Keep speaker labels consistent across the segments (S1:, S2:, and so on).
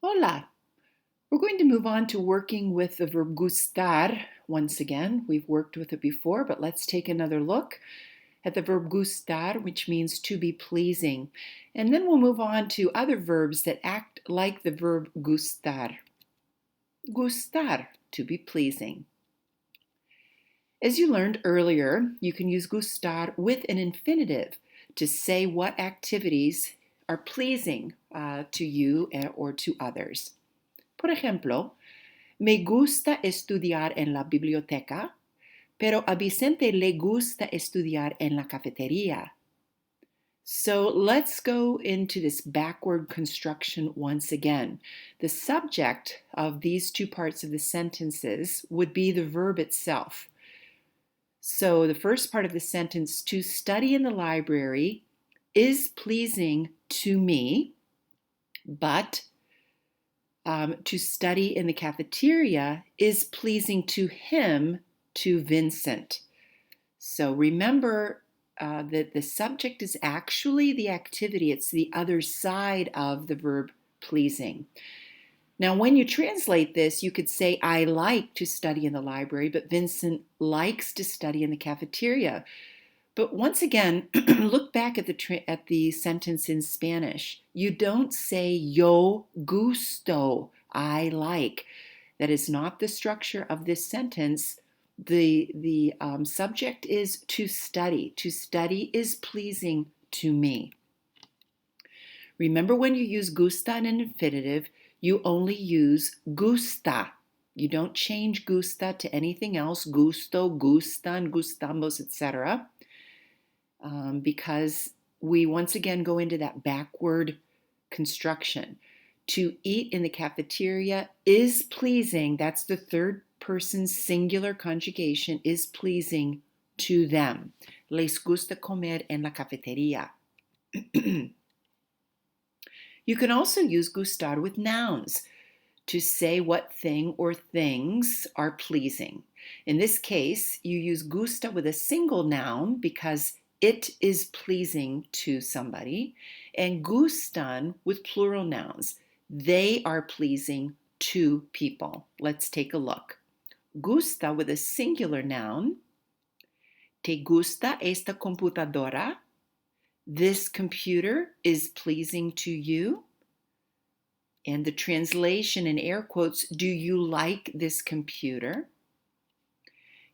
S1: Hola. We're going to move on to working with the verb gustar once again. We've worked with it before, but let's take another look at the verb gustar, which means to be pleasing. And then we'll move on to other verbs that act like the verb gustar. Gustar, to be pleasing. As you learned earlier, you can use gustar with an infinitive to say what activities are pleasing to you or to others. Por ejemplo, me gusta estudiar en la biblioteca, pero a Vicente le gusta estudiar en la cafetería. So let's go into this backward construction once again. The subject of these two parts of the sentences would be the verb itself. So the first part of the sentence, to study in the library, is pleasing to me, but to study in the cafeteria is pleasing to him, to Vincent. So remember that the subject is actually the activity. It's the other side of the verb pleasing. Now, when you translate this, you could say, I like to study in the library, but Vincent likes to study in the cafeteria. But once again, look back at the sentence in Spanish. You don't say yo gusto, I like. That is not the structure of this sentence. The subject is to study. To study is pleasing to me. Remember, when you use gusta in an infinitive, you only use gusta. You don't change gusta to anything else, gusto, gustan, gustamos, etc. Because we once again go into that backward construction. To eat in the cafeteria is pleasing. That's the third person singular conjugation, is pleasing to them. Les gusta comer en la cafetería. You can also use gustar with nouns to say what thing or things are pleasing. In this case, you use gusta with a single noun because it is pleasing to somebody, and gustan with plural nouns. They are pleasing to people. Let's take a look. Gusta with a singular noun. ¿Te gusta esta computadora? This computer is pleasing to you. And the translation in air quotes, do you like this computer?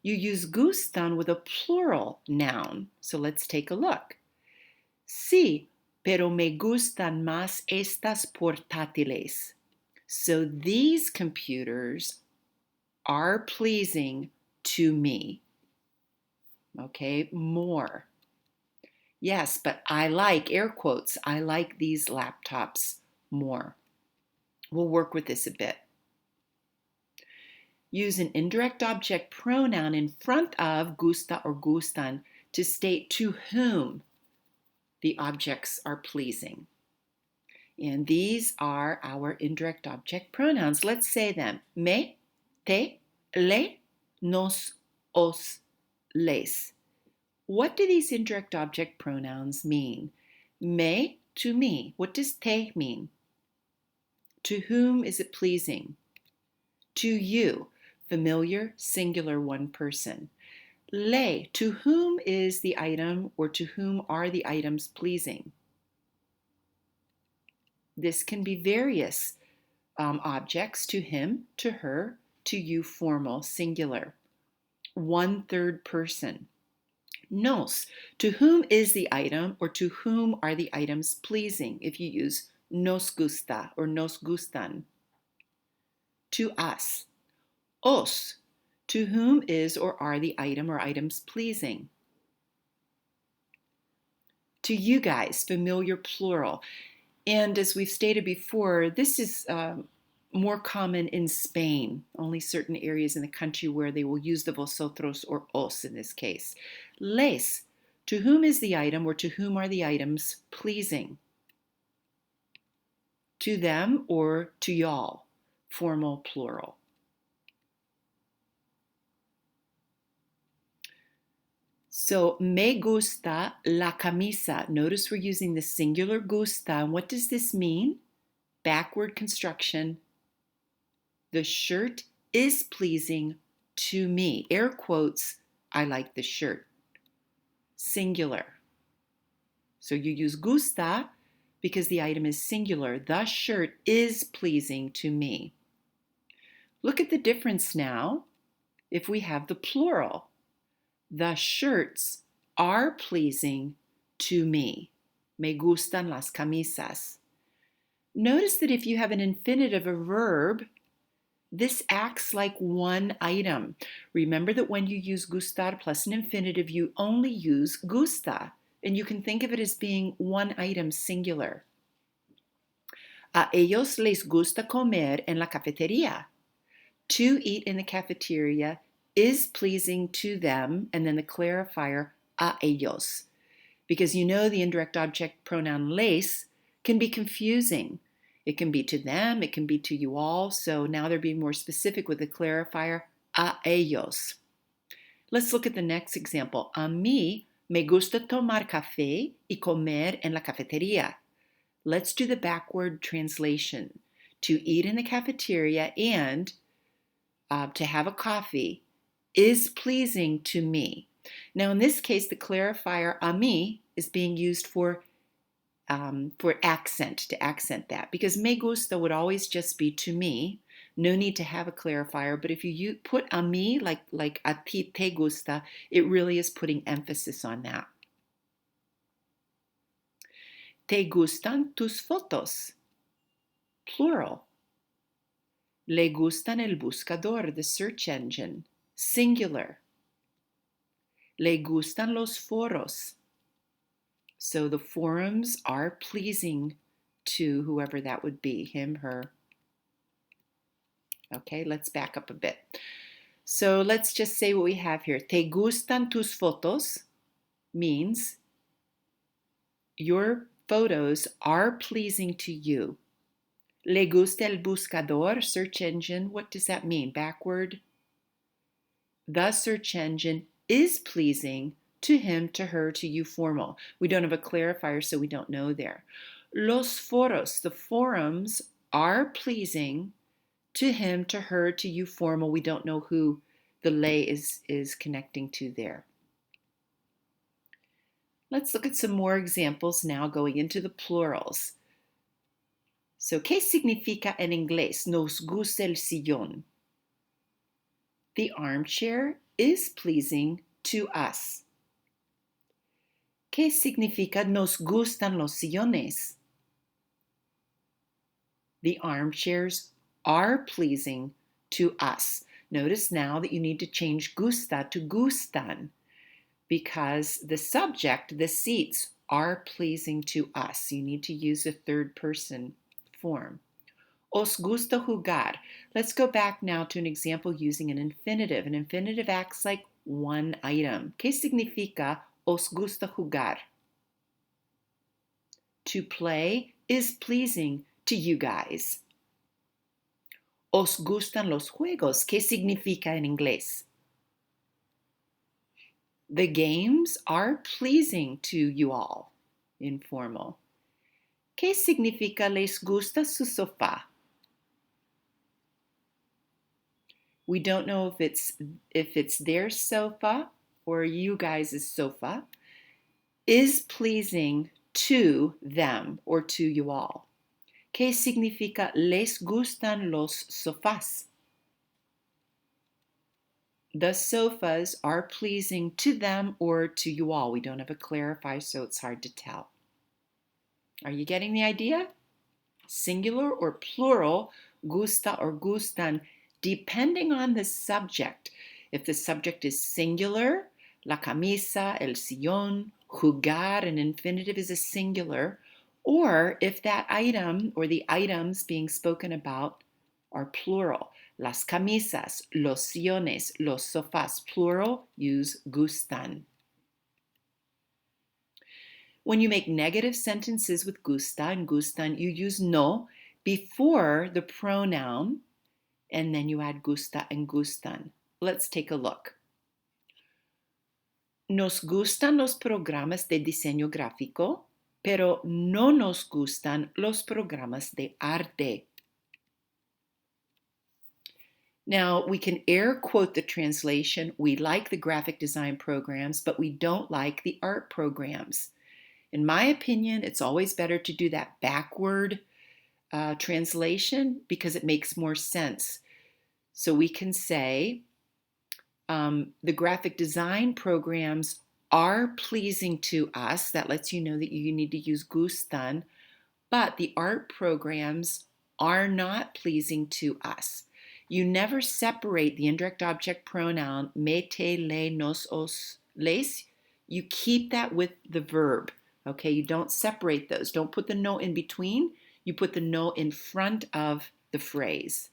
S1: You use gustan with a plural noun. So let's take a look. Sí, pero me gustan más estas portátiles. So these computers are pleasing to me. Okay, more. Yes, but I like, air quotes, I like these laptops more. We'll work with this a bit. Use an indirect object pronoun in front of gusta or gustan to state to whom the objects are pleasing. And these are our indirect object pronouns. Let's say them. Me, te, le, nos, os, les. What do these indirect object pronouns mean? Me, to me. What does te mean? To whom is it pleasing? To you. Familiar, singular, one person. Le, to whom is the item or to whom are the items pleasing? This can be various objects, to him, to her, to you, formal, singular. One third person. Nos, to whom is the item or to whom are the items pleasing, if you use nos gusta or nos gustan. To us. Os, to whom is or are the item or items pleasing. To you guys, familiar, plural. And as we've stated before, this is more common in Spain, only certain areas in the country where they will use the vosotros or os in this case. Les, to whom is the item or to whom are the items pleasing? To them or to y'all, formal, plural. So, me gusta la camisa. Notice we're using the singular gusta. And what does this mean? backward construction. The shirt is pleasing to me. Air quotes, I like the shirt. Singular. So you use gusta because the item is singular. The shirt is pleasing to me. Look at the difference now if we have the plural. The shirts are pleasing to me. Me gustan las camisas. Notice that if you have an infinitive, a verb, this acts like one item. Remember that when you use gustar plus an infinitive, you only use gusta, and you can think of it as being one item, singular. A ellos les gusta comer en la cafetería. To eat in the cafeteria is pleasing to them, and then the clarifier, a ellos. Because you know the indirect object pronoun les can be confusing. It can be to them, it can be to you all, so now they're being more specific with the clarifier, a ellos. Let's look at the next example. A mí me gusta tomar café y comer en la cafetería. Let's do the backward translation. To eat in the cafeteria and to have a coffee is pleasing to me. Now in this case, the clarifier a mí is being used for accent, to accent that, because me gusta would always just be to me. No need to have a clarifier, but if you put a mí, like a ti te gusta, it really is putting emphasis on that. Te gustan tus fotos? Plural. Le gustan el buscador, the search engine. Singular. Le gustan los foros. So the forums are pleasing to whoever that would be, him, her. Okay, let's back up a bit. So let's just say what we have here. Te gustan tus fotos means your photos are pleasing to you. Le gusta el buscador, search engine. What does that mean? Backward. The search engine is pleasing to him, to her, to you, formal. We don't have a clarifier, so we don't know there. Los foros, the forums, are pleasing to him, to her, to you, formal. We don't know who the le is connecting to there. Let's look at some more examples now going into the plurals. So, ¿qué significa en inglés? Nos gusta el sillón. The armchair is pleasing to us. ¿Qué significa nos gustan los sillones? The armchairs are pleasing to us. Notice now that you need to change gusta to gustan because the subject, the seats, are pleasing to us. You need to use a third person form. Os gusta jugar. Let's go back now to an example using an infinitive. An infinitive acts like one item. ¿Qué significa os gusta jugar? To play is pleasing to you guys. Os gustan los juegos. ¿Qué significa en inglés? The games are pleasing to you all. Informal. ¿Qué significa les gusta su sofá? We don't know if it's their sofa or you guys' sofa is pleasing to them or to you all. ¿Qué significa les gustan los sofás? The sofas are pleasing to them or to you all. We don't have a clarifier, so it's hard to tell. Are you getting the idea? Singular or plural, gusta or gustan, depending on the subject. If the subject is singular, la camisa, el sillón, jugar, an infinitive is a singular, or if that item or the items being spoken about are plural. Las camisas, los sillones, los sofás, plural, use gustan. When you make negative sentences with gusta and gustan, you use no before the pronoun, and then you add gusta and gustan. Let's take a look. Nos gustan los programas de diseño gráfico. pero no nos gustan los programas de arte. Now, we can air quote the translation, we like the graphic design programs, but we don't like the art programs. In my opinion, it's always better to do that backward translation because it makes more sense. So we can say, the graphic design programs are pleasing to us. That lets you know that you need to use gustan, but the art programs are not pleasing to us. You never separate the indirect object pronoun me, te, le, nos, os, les. You keep that with the verb. Okay, you don't separate those. Don't put the no in between. You put the no in front of the phrase.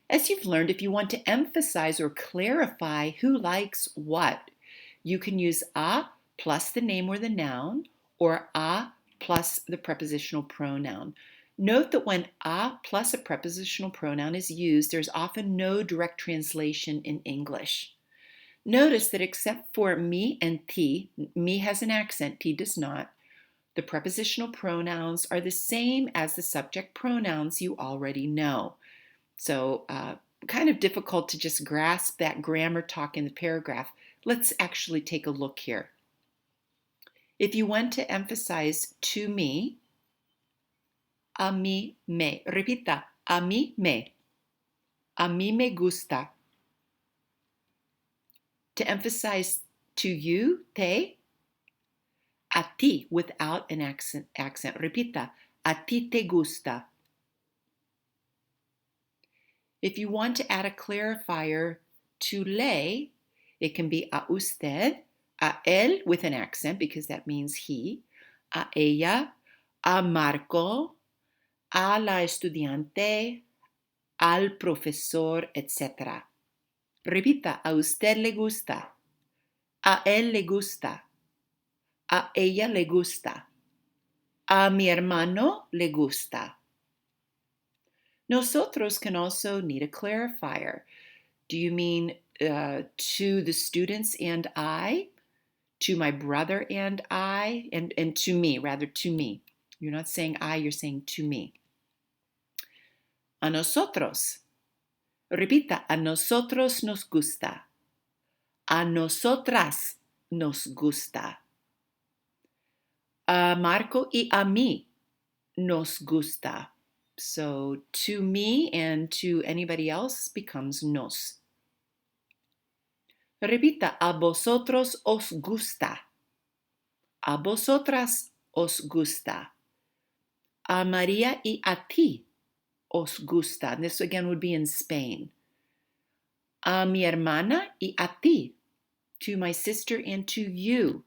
S1: As you've learned, if you want to emphasize or clarify who likes what, you can use a plus the name or the noun, or a plus the prepositional pronoun. Note that when a plus a prepositional pronoun is used, there's often no direct translation in English. Notice that except for me and ti, me has an accent, ti does not, the prepositional pronouns are the same as the subject pronouns you already know. So kind of difficult to just grasp that grammar talk in the paragraph. Let's actually take a look here. If you want to emphasize to me, a mí me. Repita, a mí me. A mí me gusta. To emphasize to you, te, a ti without an accent. Repita, a ti te gusta. If you want to add a clarifier to le, it can be a usted, a él with an accent because that means he, a ella, a Marco, a la estudiante, al profesor, etc. Repita, a usted le gusta, a él le gusta, a ella le gusta, a mi hermano le gusta. Nosotros can also need a clarifier. Do you mean to the students and I, to my brother and I, and to me, rather to me? You're not saying I, you're saying to me. A nosotros. Repita, a nosotros nos gusta. A nosotras nos gusta. A Marco y a mí nos gusta. So to me and to anybody else becomes nos. Repita, a vosotros os gusta. A vosotras os gusta. A María y a ti os gusta. This again would be in Spain. A mi hermana y a ti. To my sister and to you.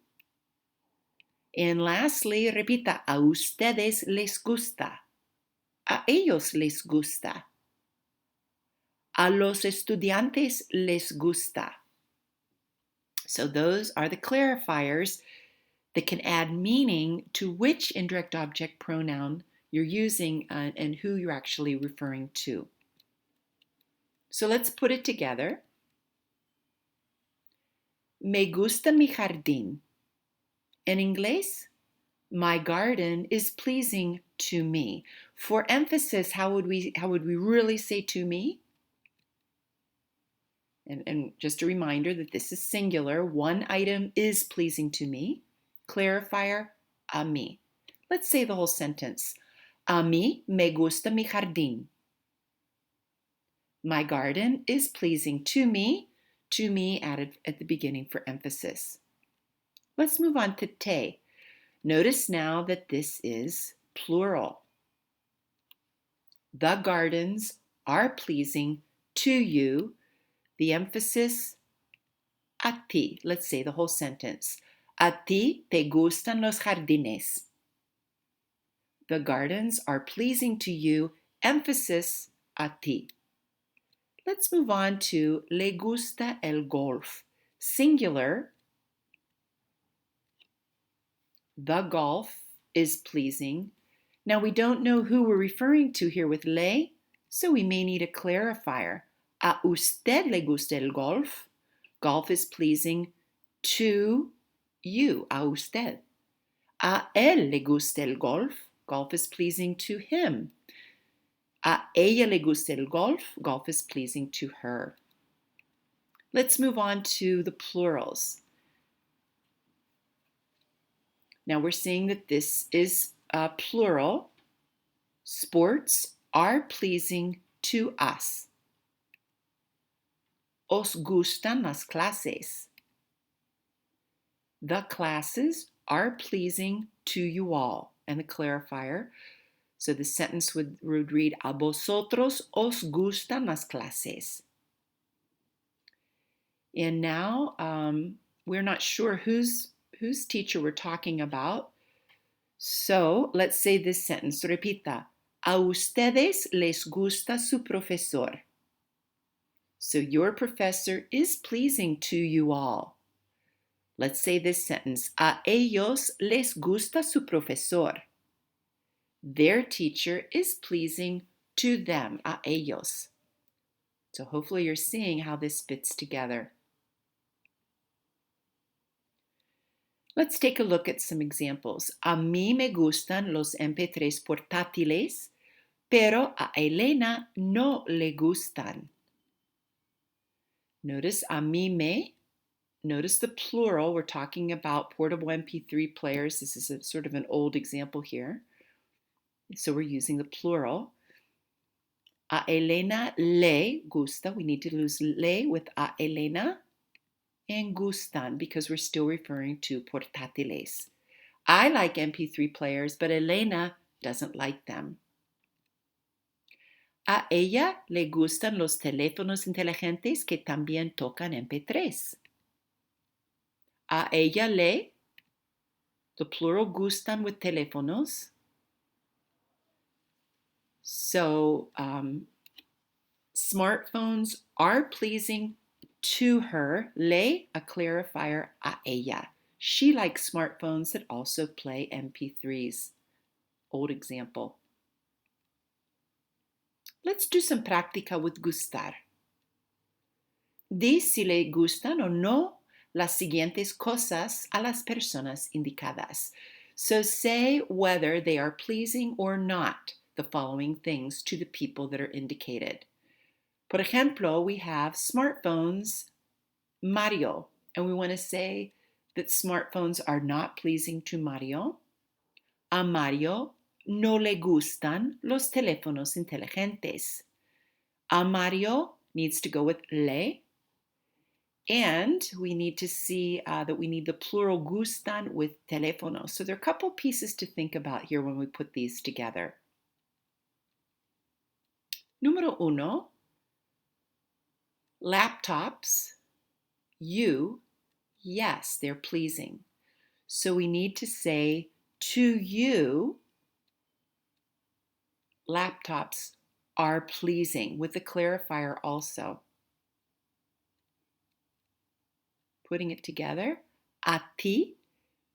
S1: And lastly, repita, a ustedes les gusta. A ellos les gusta. A los estudiantes les gusta. So those are the clarifiers that can add meaning to which indirect object pronoun you're using and who you're actually referring to. So let's put it together. Me gusta mi jardín. In English, my garden is pleasing to me. For emphasis, how would we really say to me? And just a reminder that this is singular. One item is pleasing to me. Clarifier, a mí. Let's say the whole sentence. A mí me gusta mi jardín. My garden is pleasing to me added at the beginning for emphasis. Let's move on to te. Notice now that this is plural. The gardens are pleasing to you. The emphasis, a ti. Let's say the whole sentence. A ti te gustan los jardines. The gardens are pleasing to you. Emphasis, a ti. Let's move on to le gusta el golf. Singular. The golf is pleasing. Now we don't know who we're referring to here with le, so we may need a clarifier. A usted le gusta el golf. Golf is pleasing to you, a usted. A él le gusta el golf. Golf is pleasing to him. A ella le gusta el golf. Golf is pleasing to her. Let's move on to the plurals. Now we're seeing that this is a plural. Sports are pleasing to us. Os gustan las clases. The classes are pleasing to you all. And the clarifier. So the sentence would read, a vosotros os gustan las clases. And now we're not sure whose teacher we're talking about. So let's say this sentence. Repita. A ustedes les gusta su profesor. So your professor is pleasing to you all. Let's say this sentence. A ellos les gusta su profesor. Their teacher is pleasing to them, a ellos. So hopefully you're seeing how this fits together. Let's take a look at some examples. A mí me gustan los MP3 portátiles, pero a Elena no le gustan. Notice a mí me. Notice the plural. We're talking about portable MP3 players. This is sort of an old example here. So we're using the plural. A Elena le gusta. We need to use le with a Elena. And gustan because we're still referring to portátiles. I like MP3 players, but Elena doesn't like them. A ella le gustan los teléfonos inteligentes que también tocan MP3. A ella le, the plural gustan with teléfonos. So smartphones are pleasing to her. Le, a clarifier, a ella. She likes smartphones that also play MP3s. Old example. Let's do some práctica with gustar. Di si le gustan o no las siguientes cosas a las personas indicadas. So say whether they are pleasing or not the following things to the people that are indicated. Por ejemplo, we have smartphones, Mario, and we want to say that smartphones are not pleasing to Mario. A Mario no le gustan los teléfonos inteligentes. A Mario needs to go with le. And we need to see that we need the plural gustan with teléfonos. So there are a couple pieces to think about here when we put these together. Número uno, laptops, you, yes, they're pleasing. So we need to say to you, laptops are pleasing with the clarifier also. Putting it together, a ti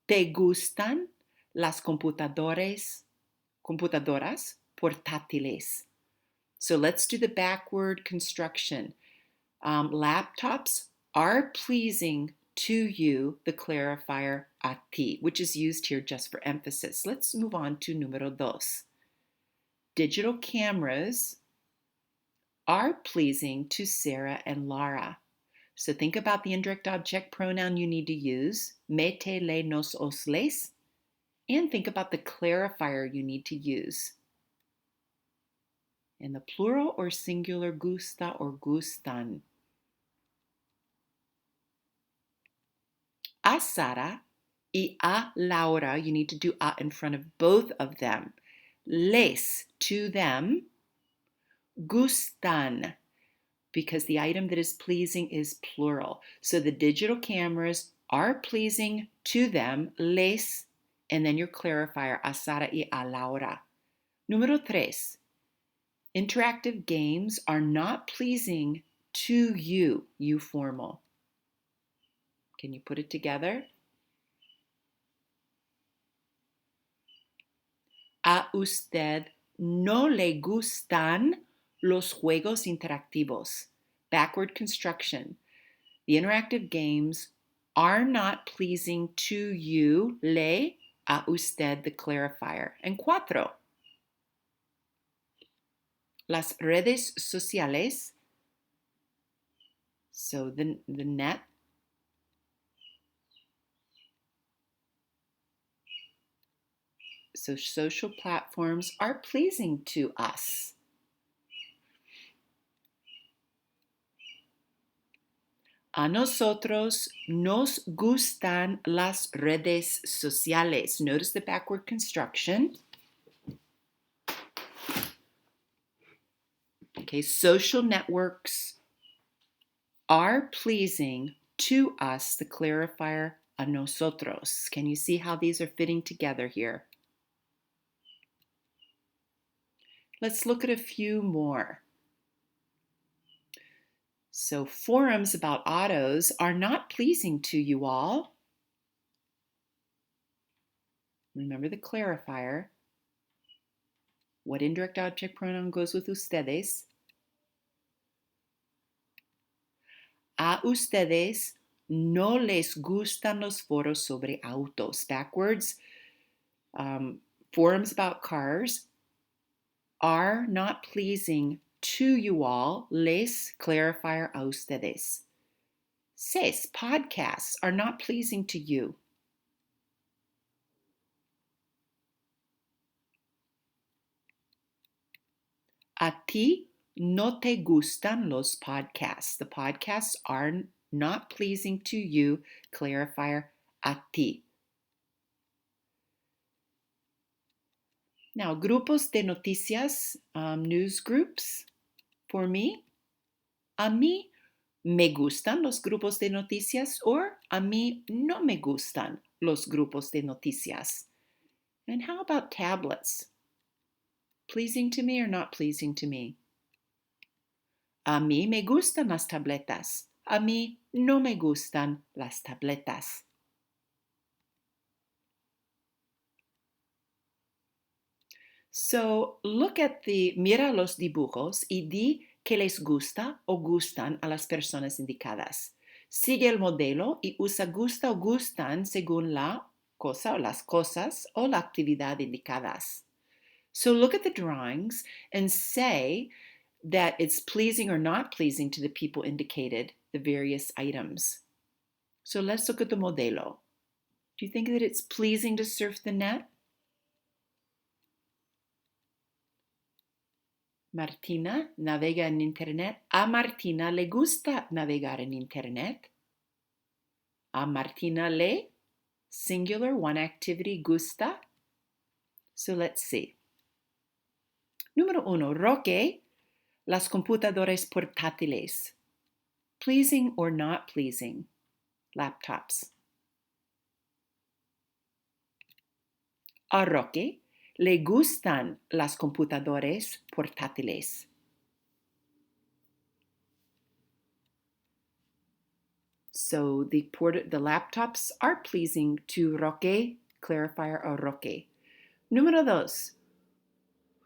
S1: te gustan las computadoras portátiles. So let's do the backward construction. Laptops are pleasing to you, the clarifier a ti, which is used here just for emphasis. Let's move on to número dos. Digital cameras are pleasing to Sarah and Lara. So think about the indirect object pronoun you need to use, me, te, le, nos, os, les, and think about the clarifier you need to use. In the plural or singular, gusta or gustan. A Sara y a Laura, you need to do a in front of both of them. Les, to them, gustan, because the item that is pleasing is plural. So the digital cameras are pleasing to them, les, and then your clarifier, a Sara y a Laura. Número tres, interactive games are not pleasing to you, you formal. Can you put it together? A usted no le gustan los juegos interactivos. Backward construction. The interactive games are not pleasing to you, le, A usted, the clarifier. And cuatro, las redes sociales, so the net. So social platforms are pleasing to us. A nosotros nos gustan las redes sociales. Notice the backward construction. Okay, social networks are pleasing to us, the clarifier a nosotros. Can you see how these are fitting together here? Let's look at a few more. So forums about autos are not pleasing to you all. Remember the clarifier. What indirect object pronoun goes with ustedes? A ustedes no les gustan los foros sobre autos. Backwards, forums about cars are not pleasing to you all. Les clarifier a ustedes. 6. Podcasts are not pleasing to you. A ti no te gustan los podcasts. The podcasts are not pleasing to you. Clarifier a ti. Now, grupos de noticias, news groups. For me, a mí me gustan los grupos de noticias, or a mí no me gustan los grupos de noticias. And how about tablets? Pleasing to me or not pleasing to me? A mí me gustan las tabletas. A mí no me gustan las tabletas. So look at mira los dibujos y di que les gusta o gustan a las personas indicadas. Sigue el modelo y usa gusta o gustan según la cosa o las cosas o la actividad indicadas. So look at the drawings and say that it's pleasing or not pleasing to the people indicated, the various items. So let's look at the modelo. Do you think that it's pleasing to surf the net? Martina navega en Internet. A Martina le gusta navegar en Internet. A Martina le, singular, one activity, gusta. So let's see. Número 1, Roque, las computadoras portátiles. Pleasing or not pleasing? Laptops. A Roque le gustan las computadoras portátiles. So the laptops are pleasing to Roque, clarifier a Roque. Número 2.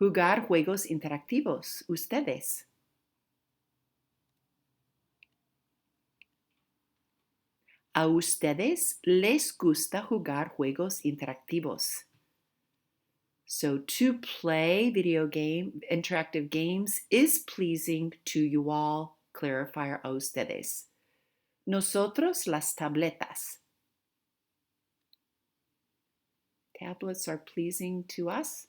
S1: Jugar juegos interactivos. Ustedes. A ustedes les gusta jugar juegos interactivos. So to play interactive games is pleasing to you all. Clarifier a ustedes. Nosotros las tabletas. Tablets are pleasing to us.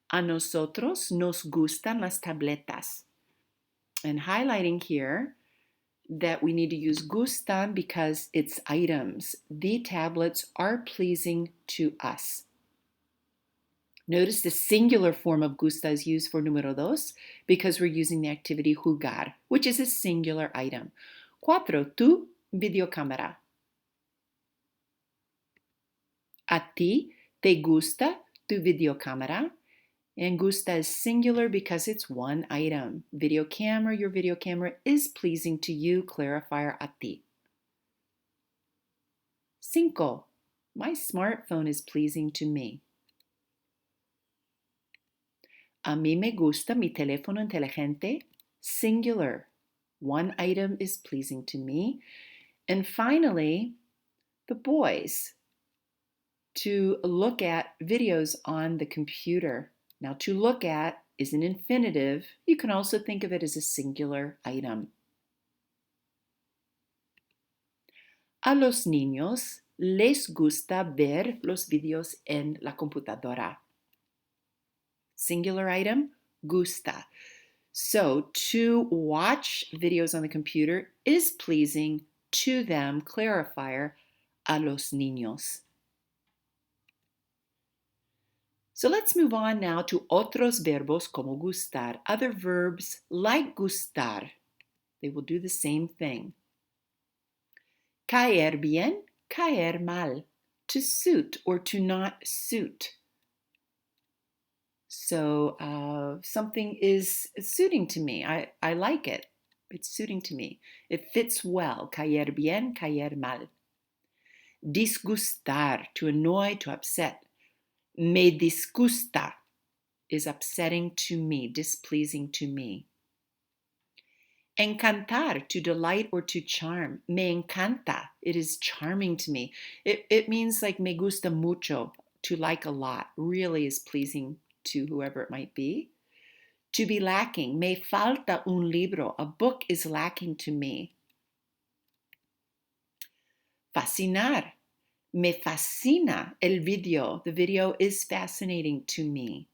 S1: A nosotros nos gustan las tabletas. And highlighting here that we need to use gustan because it's items. The tablets are pleasing to us. Notice the singular form of gusta is used for número 2 because we're using the activity jugar, which is a singular item. 4. Tu videocámara. A ti te gusta tu videocámara? And gusta is singular because it's one item. Video camera, your video camera is pleasing to you. Clarifier a ti. 5. My smartphone is pleasing to me. A mí me gusta mi teléfono inteligente. Singular. One item is pleasing to me. And finally, the boys to look at videos on the computer. Now, to look at is an infinitive. You can also think of it as a singular item. A los niños les gusta ver los videos en la computadora. Singular item, gusta. So to watch videos on the computer is pleasing to them, clarifier, a los niños. So let's move on now to otros verbos como gustar, other verbs like gustar. They will do the same thing. Caer bien, caer mal, to suit or to not suit. So something is suiting to me. I like it. It's suiting to me. It fits well. Caer bien, caer mal. Disgustar, to annoy, to upset. Me disgusta is upsetting to me, displeasing to me. Encantar, to delight or to charm. Me encanta, it is charming to me. It means like me gusta mucho, to like a lot, really is pleasing to whoever it might be. To be lacking, me falta un libro, a book is lacking to me. Fascinar, me fascina el video, the video is fascinating to me.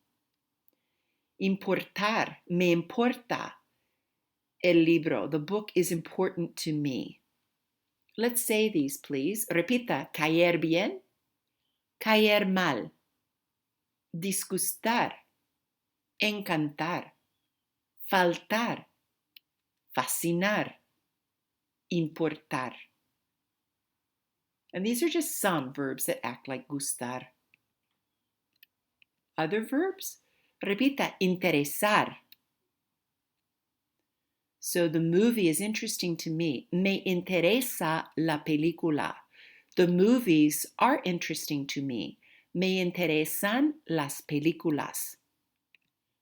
S1: Importar, me importa el libro, the book is important to me. Let's say these, please. Repita, caer bien, caer mal, disgustar, encantar, faltar, fascinar, importar. And these are just some verbs that act like gustar. Other verbs? Repita, interesar. So the movie is interesting to me. Me interesa la película. The movies are interesting to me. Me interesan las películas.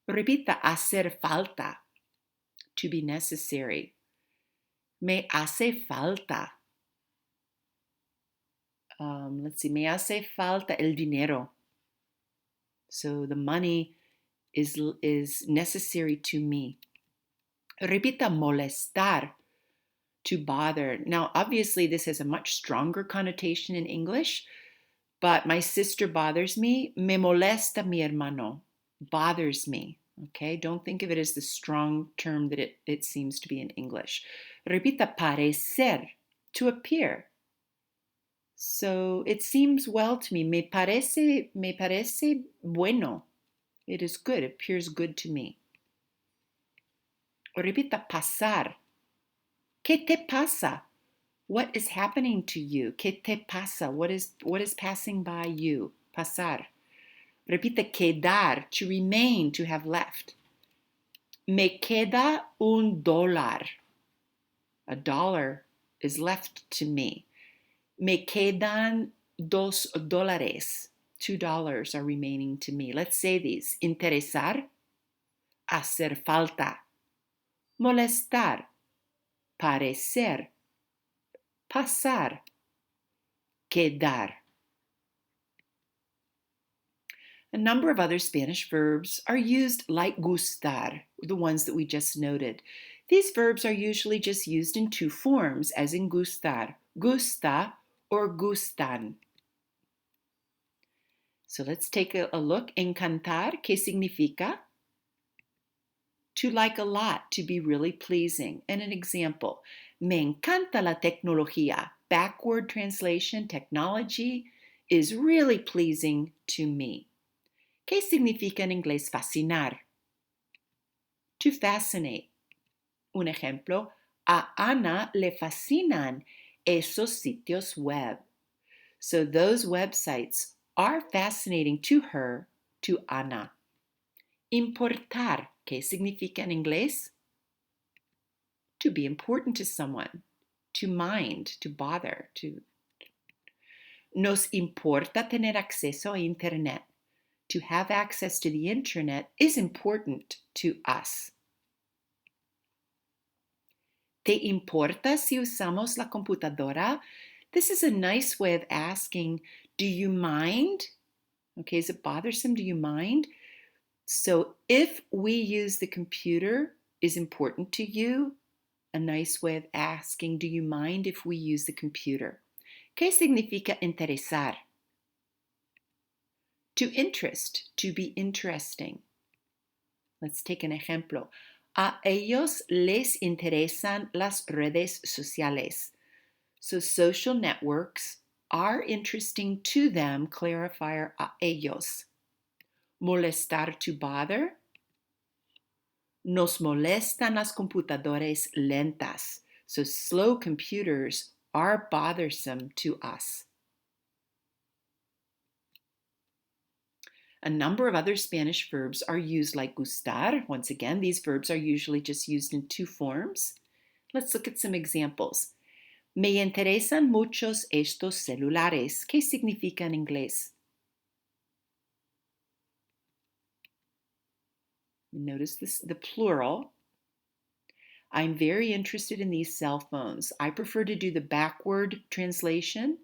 S1: Repita, hacer falta. To be necessary. Me hace falta. Let's see, me hace falta el dinero. So the money is necessary to me. Repita, molestar, to bother. Now, obviously, this has a much stronger connotation in English, but my sister bothers me. Me molesta mi hermano, bothers me. Okay, don't think of it as the strong term that it seems to be in English. Repita, parecer, to appear. So it seems well to me. Me parece bueno. It is good. It appears good to me. O repita, pasar. ¿Qué te pasa? What is happening to you? ¿Qué te pasa? What is passing by you? Pasar. Repita, quedar, to remain, to have left. Me queda un dólar. A dollar is left to me. Me quedan $2. $2 are remaining to me. Let's say these. Interesar, hacer falta. Molestar, parecer. Pasar, quedar. A number of other Spanish verbs are used like gustar, the ones that we just noted. These verbs are usually just used in two forms, as in gustar, gusta or gustan. So let's take a look. Encantar, ¿qué significa? To like a lot, to be really pleasing. And an example, me encanta la tecnología. Backward translation, technology is really pleasing to me. ¿Qué significa en inglés fascinar? To fascinate. Un ejemplo, a Ana le fascinan esos sitios web. So those websites are fascinating to her, to Ana. Importar, ¿qué significa en inglés? To be important to someone, to mind, to bother, to. Nos importa tener acceso a Internet. To have access to the Internet is important to us. ¿Te importa si usamos la computadora? This is a nice way of asking, do you mind? Okay, is it bothersome? Do you mind? So if we use the computer is important to you, a nice way of asking, do you mind if we use the computer? ¿Qué significa interesar? To interest, to be interesting. Let's take an ejemplo. A ellos les interesan las redes sociales. So social networks are interesting to them, clarifier a ellos. Molestar, to bother. Nos molestan las computadoras lentas. So slow computers are bothersome to us. A number of other Spanish verbs are used like gustar. Once again, these verbs are usually just used in two forms. Let's look at some examples. Me interesan muchos estos celulares. ¿Qué significa en inglés? Notice this, the plural. I'm very interested in these cell phones. I prefer to do the backward translation.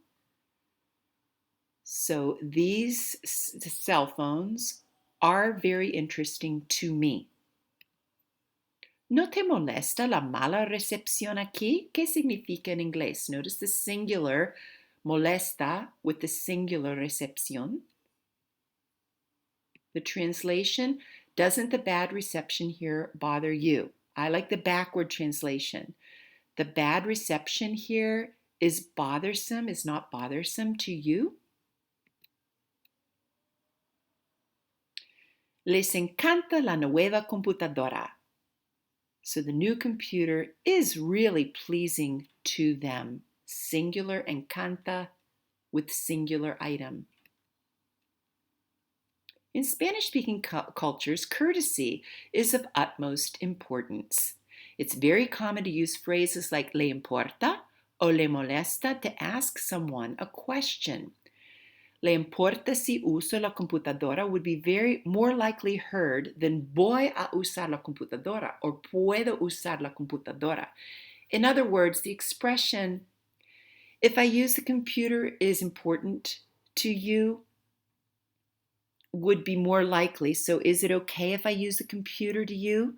S1: So these cell phones are very interesting to me. ¿No te molesta la mala recepción aquí? ¿Qué significa en inglés? Notice the singular molesta with the singular recepción. The translation, doesn't the bad reception here bother you? I like the backward translation. The bad reception here is bothersome, is not bothersome to you. Les encanta la nueva computadora. So the new computer is really pleasing to them. Singular encanta with singular item. In Spanish-speaking cultures, courtesy is of utmost importance. It's very common to use phrases like le importa o le molesta to ask someone a question. Le importa si uso la computadora would be more likely heard than voy a usar la computadora or puedo usar la computadora. In other words, the expression, if I use the computer is important to you, would be more likely. So is it okay if I use the computer to you?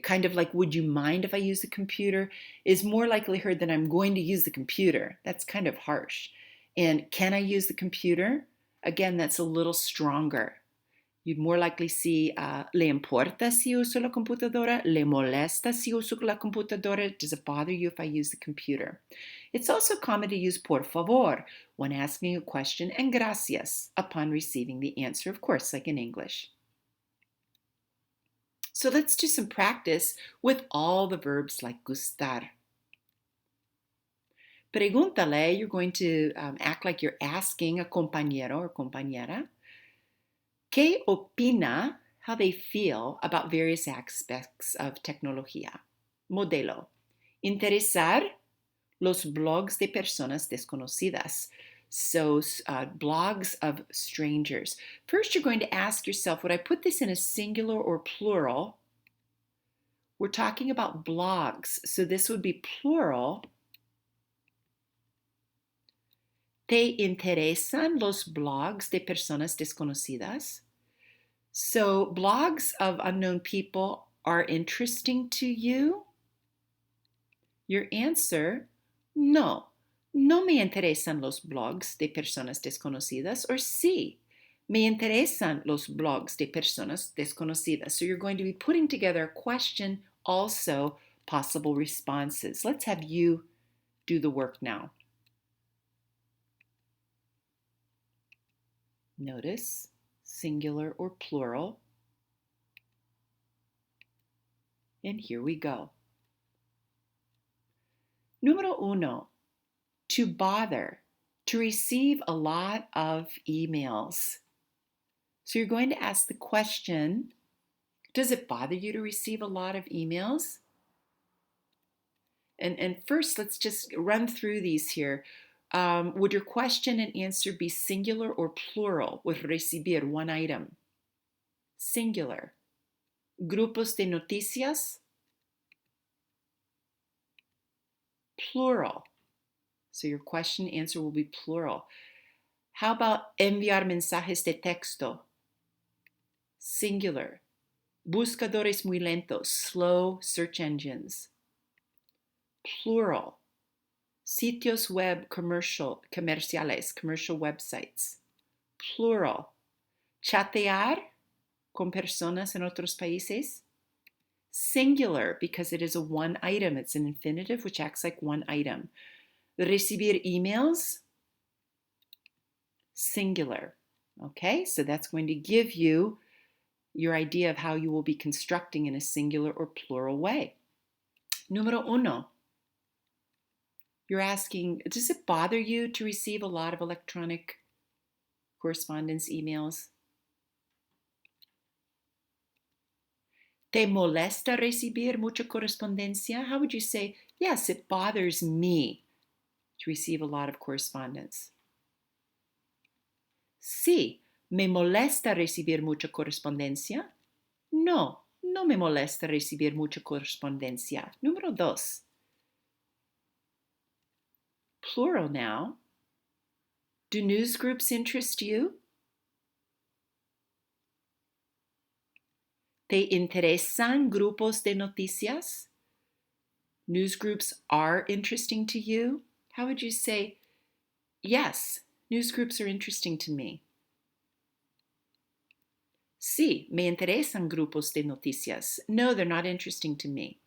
S1: Kind of like, would you mind if I use the computer? Is more likely heard than I'm going to use the computer. That's kind of harsh. And can I use the computer? Again, that's a little stronger. You'd more likely see le importa si uso la computadora? Le molesta si uso la computadora? Does it bother you if I use the computer? It's also common to use por favor when asking a question and gracias upon receiving the answer, of course, like in English. So let's do some practice with all the verbs like gustar. Pregúntale, you're going to act like you're asking a compañero or compañera. ¿Qué opina, how they feel about various aspects of tecnología? Modelo. Interesar los blogs de personas desconocidas. So blogs of strangers. First, you're going to ask yourself, would I put this in a singular or plural? We're talking about blogs, so this would be plural. ¿Te interesan los blogs de personas desconocidas? So blogs of unknown people are interesting to you? Your answer, no. No me interesan los blogs de personas desconocidas, or sí. Me interesan los blogs de personas desconocidas. So you're going to be putting together a question, also possible responses. Let's have you do the work now. Notice singular or plural. And here we go. Número uno, to bother, to receive a lot of emails. So you're going to ask the question, does it bother you to receive a lot of emails? And first, let's just run through these here. Would your question and answer be singular or plural with recibir, one item? Singular. Grupos de noticias? Plural. So your question answer will be plural. How about enviar mensajes de texto? Singular. Buscadores muy lentos, slow search engines. Plural. Sitios web comerciales, commercial websites. Plural. Chatear con personas en otros países. Singular, because it is a one item. It's an infinitive which acts like one item. Recibir emails. Singular. Okay, so that's going to give you your idea of how you will be constructing in a singular or plural way. Número uno. You're asking, does it bother you to receive a lot of electronic correspondence emails? ¿Te molesta recibir mucha correspondencia? How would you say, yes, it bothers me to receive a lot of correspondence? Sí, me molesta recibir mucha correspondencia. No, no me molesta recibir mucha correspondencia. Número dos. Plural now. Do news groups interest you? ¿Te interesan grupos de noticias? News groups are interesting to you? How would you say, yes, news groups are interesting to me? Sí, me interesan grupos de noticias. No, they're not interesting to me.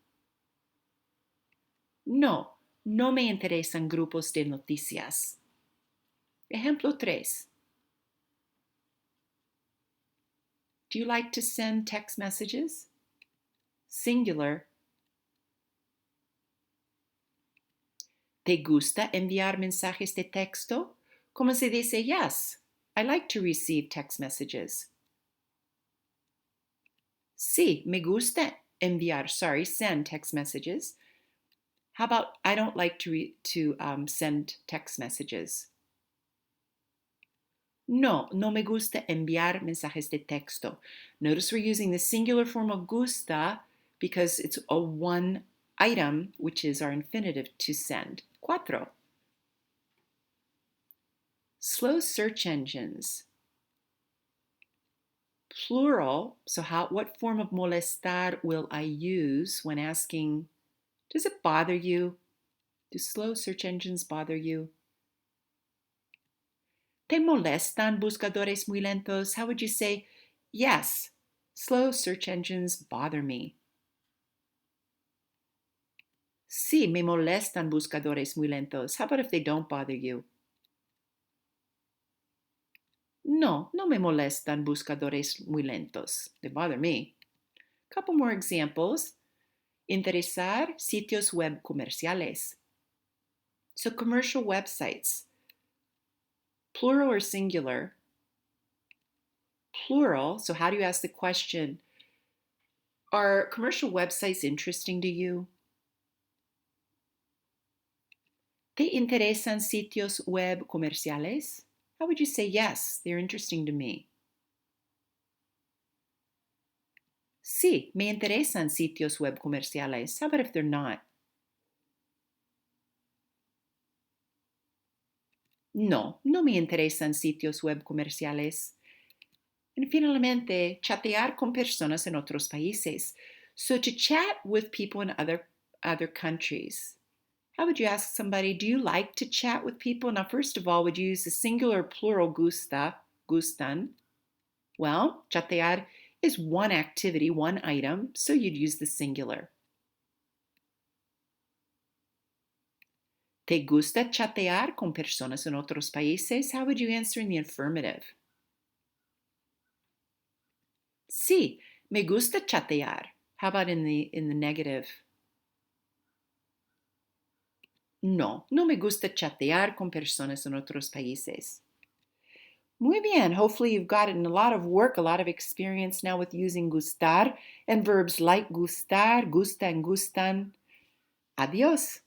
S1: No, no me interesan grupos de noticias. Ejemplo 3. Do you like to send text messages? Singular. ¿Te gusta enviar mensajes de texto? ¿Cómo se dice? Yes, I like to receive text messages. Sí, me gusta send text messages. How about I don't like to send text messages? No, no me gusta enviar mensajes de texto. Notice we're using the singular form of gusta because it's a one item, which is our infinitive to send. 4. Slow search engines. Plural, so what form of molestar will I use when asking, does it bother you? Do slow search engines bother you? ¿Te molestan buscadores muy lentos? How would you say, yes, slow search engines bother me? Sí, me molestan buscadores muy lentos. How about if they don't bother you? No, no me molestan buscadores muy lentos. They bother me. Couple more examples. Interesar sitios web comerciales. So commercial websites. Plural or singular? Plural. So how do you ask the question? Are commercial websites interesting to you? ¿Te interesan sitios web comerciales? How would you say yes, they're interesting to me? Sí, me interesan sitios web comerciales. How about if they're not? No, no me interesan sitios web comerciales. And finalmente, chatear con personas en otros países. So to chat with people in other countries. How would you ask somebody, do you like to chat with people? Now, first of all, would you use the singular plural gustan? Well, chatear is one activity, one item, so you'd use the singular. ¿Te gusta chatear con personas en otros países? How would you answer in the affirmative? Sí, me gusta chatear. How about in the negative? No, no me gusta chatear con personas en otros países. Muy bien. Hopefully you've gotten a lot of work, a lot of experience now with using gustar and verbs like gustar, gusta, and gustan. Adios.